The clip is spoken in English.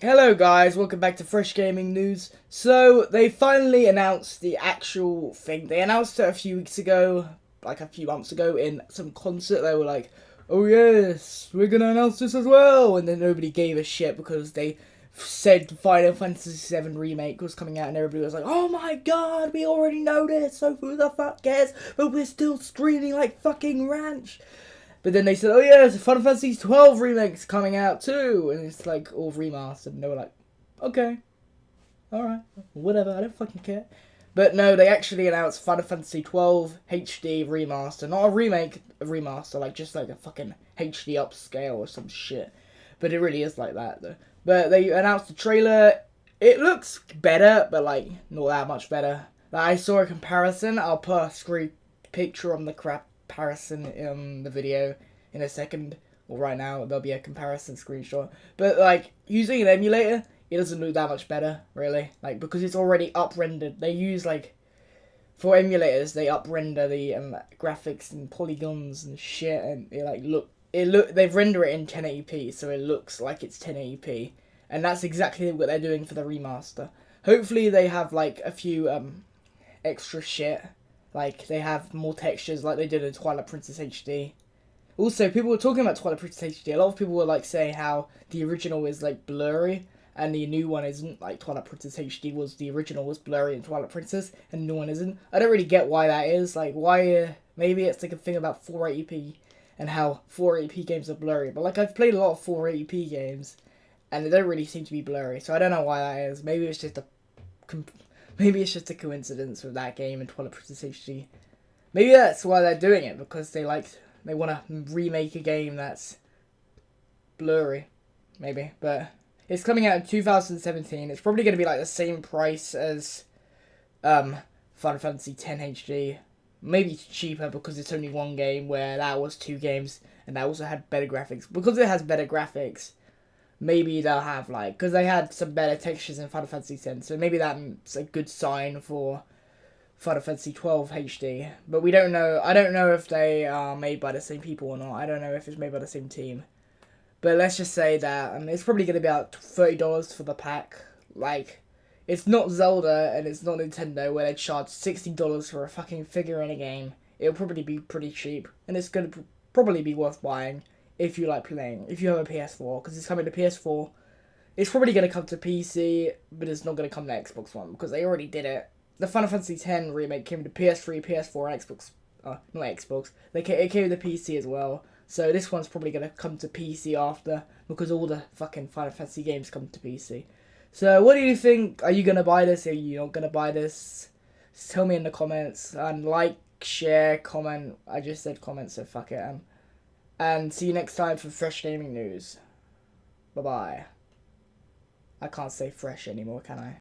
Hello guys, welcome back to Fresh Gaming News. So, they finally announced the actual thing. They announced it a few weeks ago, like a few months ago, in some concert. They were like, oh yes, we're gonna announce this as well. And then nobody gave a shit because they said Final Fantasy VII Remake was coming out and everybody was like, oh my god, we already know this, so who the fuck cares? But we're still streaming like fucking ranch. But then they said, oh yeah, Final Fantasy 12 remake's coming out too. And it's like all remastered. And they were like, okay, alright, whatever, I don't fucking care. But no, they actually announced Final Fantasy 12 HD remaster. Not a remake, a remaster, like just like a fucking HD upscale or some shit. But it really is like that though. But they announced the trailer. It looks better, but like not that much better. Like, I saw a comparison. I'll put a screen picture on the comparison in the video in a second. Or right now, there'll be a comparison screenshot. But like using an emulator, it doesn't look that much better, really. Like because it's already up rendered. They use like for emulators, they up render the graphics and polygons and shit, and they've rendered it in 1080p, so it looks like it's 1080p, and that's exactly what they're doing for the remaster. Hopefully, they have like a few extra shit, like they have more textures, like they did in Twilight Princess HD. Also, people were talking about Twilight Princess HD. A lot of people were like saying how the original is like blurry and the new one isn't. Like Twilight Princess HD was the original was blurry and Twilight Princess, and the new one isn't. I don't really get why that is. Like why? Maybe it's like a thing about 480p and how 480p games are blurry. But like I've played a lot of 480p games, and they don't really seem to be blurry. So I don't know why that is. Maybe it's just a coincidence with that game and Twilight Princess HD. Maybe that's why they're doing it, because they want to remake a game that's blurry, maybe. But it's coming out in 2017. It's probably going to be like the same price as Final Fantasy X HD. Maybe cheaper because it's only one game, where that was two games and that also had better graphics. Because it has better graphics, maybe they'll have like, because they had some better textures in Final Fantasy X, so maybe that's a good sign for Final Fantasy 12 HD, but we don't know. I don't know if they are made by the same people or not. I don't know if it's made by the same team. But let's just say that it's probably going to be about $30 for the pack. Like, it's not Zelda and it's not Nintendo where they charge $60 for a fucking figure in a game. It'll probably be pretty cheap, and it's going to probably be worth buying if you like playing. If you have a PS4, because it's coming to PS4. It's probably going to come to PC, but it's not going to come to Xbox One because they already did it. The Final Fantasy X remake came to PS3, PS4, and Xbox. Not Xbox. It came to PC as well. So this one's probably going to come to PC after, because all the fucking Final Fantasy games come to PC. So what do you think? Are you going to buy this? Are you not going to buy this? Just tell me in the comments. And like, share, comment. I just said comment, so fuck it. And see you next time for Fresh Gaming News. Bye-bye. I can't say fresh anymore, can I?